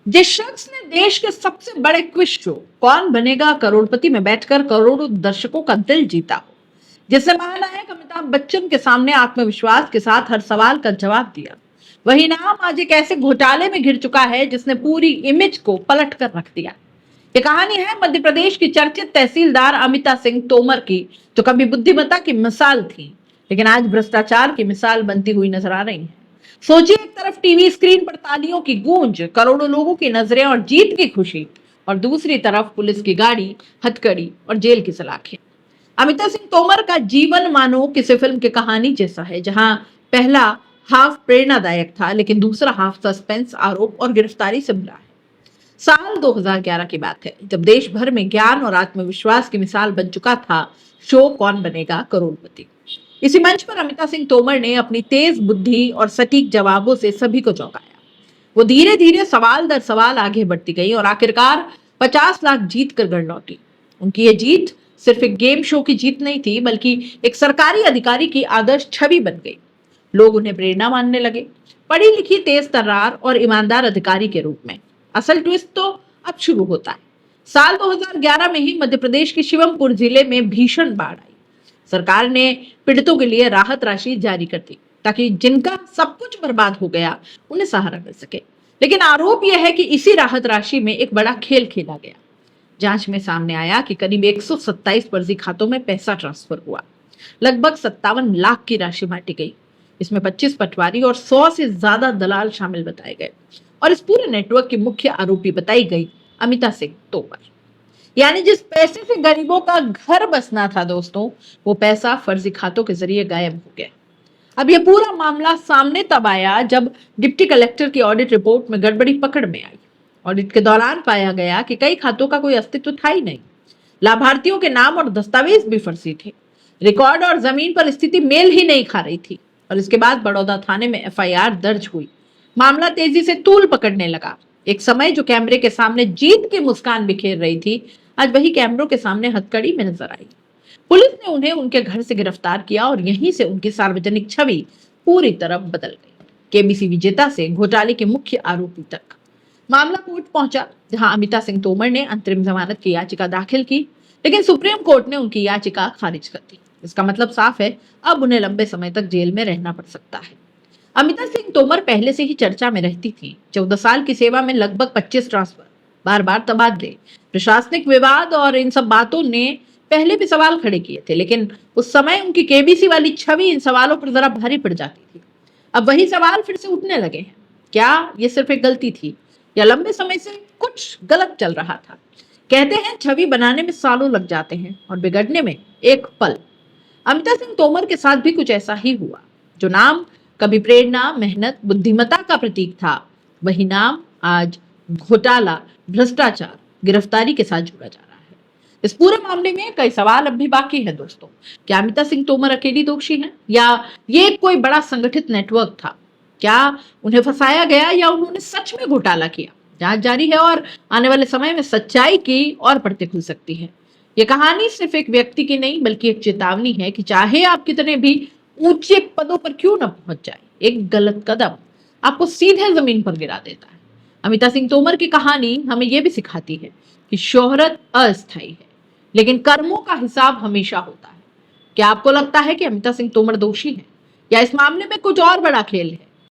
जिस शख्स ने देश के सबसे बड़े क्विज शो कौन बनेगा करोड़पति में बैठकर करोड़ों दर्शकों का दिल जीता हो, जिसने महानायक अमिताभ बच्चन के सामने आत्मविश्वास के साथ हर सवाल का जवाब दिया, वही नाम आज एक ऐसे घोटाले में घिर चुका है जिसने पूरी इमेज को पलट कर रख दिया। ये कहानी है मध्य प्रदेश की चर्चित तहसीलदार अमिता सिंह तोमर की, जो कभी बुद्धिमत्ता की मिसाल थी लेकिन आज भ्रष्टाचार की मिसाल बनती हुई नजर आ रही है। सोचिए, एक तरफ टीवी स्क्रीन पर तालियों की गूंज, करोड़ों लोगों की नजरें और जीत की खुशी, और दूसरी तरफ पुलिस की गाड़ी, हथकड़ी और जेल की सलाखें। अमिता सिंह तोमर का जीवन मानो किसी फिल्म की कहानी जैसा है, जहां पहला हाफ प्रेरणादायक था लेकिन दूसरा हाफ सस्पेंस, आरोप और गिरफ्तारी से भरा है। साल 2011 की बात है, जब देश भर में ज्ञान और आत्मविश्वास की मिसाल बन चुका था शो कौन बनेगा करोड़पति। इसी मंच पर अमिता सिंह तोमर ने अपनी तेज बुद्धि और सटीक जवाबों से सभी को चौंकाया। वो धीरे धीरे सवाल दर सवाल आगे बढ़ती गई और आखिरकार 50 लाख जीत कर घर लौटी। उनकी ये जीत सिर्फ एक गेम शो की जीत नहीं थी, बल्कि एक सरकारी अधिकारी की आदर्श छवि बन गई। लोग उन्हें प्रेरणा मानने लगे, पढ़ी लिखी, तेज तर्रार और ईमानदार अधिकारी के रूप में। असल ट्विस्ट तो अब शुरू होता है। साल 2011 में ही मध्य प्रदेश के शिवमपुर जिले में भीषण बाढ़ आई। सरकार ने पीड़ितों के लिए राहत राशि जारी कर दी ताकि जिनका सब कुछ बर्बाद हो गया उन्हें सहारा मिल सके। लेकिन आरोप यह है कि इसी राहत राशि में एक बड़ा खेल खेला गया। जांच में सामने आया कि करीब 127 फर्जी खातों में पैसा ट्रांसफर हुआ। लगभग 57 लाख की राशि बांटी गई। इसमें 25 पटवारी और 100 से ज्यादा दलाल शामिल बताए गए और इस पूरे नेटवर्क की मुख्य आरोपी बताई गई अमिता सिंह तोमर। यानी जिस पैसे से गरीबों का घर बसना था दोस्तों, वो पैसा फर्जी खातों के जरिए गायब हो गया। अब ये पूरा मामला सामने तब आया जब डिप्टी कलेक्टर की ऑडिट रिपोर्ट में गड़बड़ी पकड़ में आई। ऑडिट के दौरान पाया गया कि कई खातों का कोई अस्तित्व था ही नहीं। लाभार्थियों के नाम और दस्तावेज भी फर्जी थे। रिकॉर्ड और जमीन पर स्थिति मेल ही नहीं खा रही थी। और इसके बाद बड़ौदा थाने में एफआईआर दर्ज हुई। मामला तेजी से तूल पकड़ने लगा। एक समय जो कैमरे के सामने जीत की मुस्कान बिखेर रही थी, आज वही कैमरों के सामने हथकड़ी में नजर आई। पुलिस ने उन्हें उनके घर से गिरफ्तार किया और यहीं से उनकी सार्वजनिक छवि पूरी तरह बदल गई। केबीसी विजेता से घोटाले के मुख्य आरोपी तक। मामला कोर्ट पहुंचा, जहां अमिता सिंह तोमर ने अंतरिम जमानत की याचिका दाखिल की, लेकिन सुप्रीम कोर्ट ने उनकी याचिका खारिज कर दी। इसका मतलब साफ है, अब उन्हें लंबे समय तक जेल में रहना पड़ सकता है। अमिता सिंह तोमर पहले से ही चर्चा में रहती थी। 14 साल की सेवा में लगभग 25 ट्रांसफर, बार बार तबादले, प्रशासनिक विवाद और इन सब बातों ने पहले भी सवाल खड़े किए थे, लेकिन उस समय उनकी केबीसी वाली छवि इन सवालों पर जरा भारी पड़ जाती थी। अब वही सवाल फिर से उठने लगे हैं। क्या ये सिर्फ एक गलती थी या लंबे समय से कुछ गलत चल रहा था? कहते हैं छवि बनाने में सालों लग जाते हैं और बिगड़ने में एक पल। अमिता सिंह तोमर के साथ भी कुछ ऐसा ही हुआ। जो नाम कभी प्रेरणा, मेहनत, बुद्धिमत्ता का प्रतीक था, वही नाम आज घोटाला, भ्रष्टाचार, गिरफ्तारी के साथ जुड़ा जा रहा है। इस पूरे मामले में कई सवाल अब भी बाकी है दोस्तों। क्या अमिता सिंह तोमर अकेली दोषी है या ये कोई बड़ा संगठित नेटवर्क था? क्या उन्हें फंसाया गया या उन्होंने सच में घोटाला किया? जांच जारी है और आने वाले समय में सच्चाई की और परतें खुल सकती है। ये कहानी सिर्फ एक व्यक्ति की नहीं, बल्कि एक चेतावनी है कि चाहे आप कितने भी ऊंचे पदों पर क्यों न पहुंच जाए, एक गलत कदम आपको सीधे जमीन पर गिरा देता है। अमिता सिंह तोमर की कहानी हमें यह भी सिखाती है कि शोहरत अस्थायी है, लेकिन कर्मों का हिसाब हमेशा होता है। क्या आपको लगता है कि अमिता सिंह तोमर दोषी है या इस मामले में कुछ और बड़ा खेल है?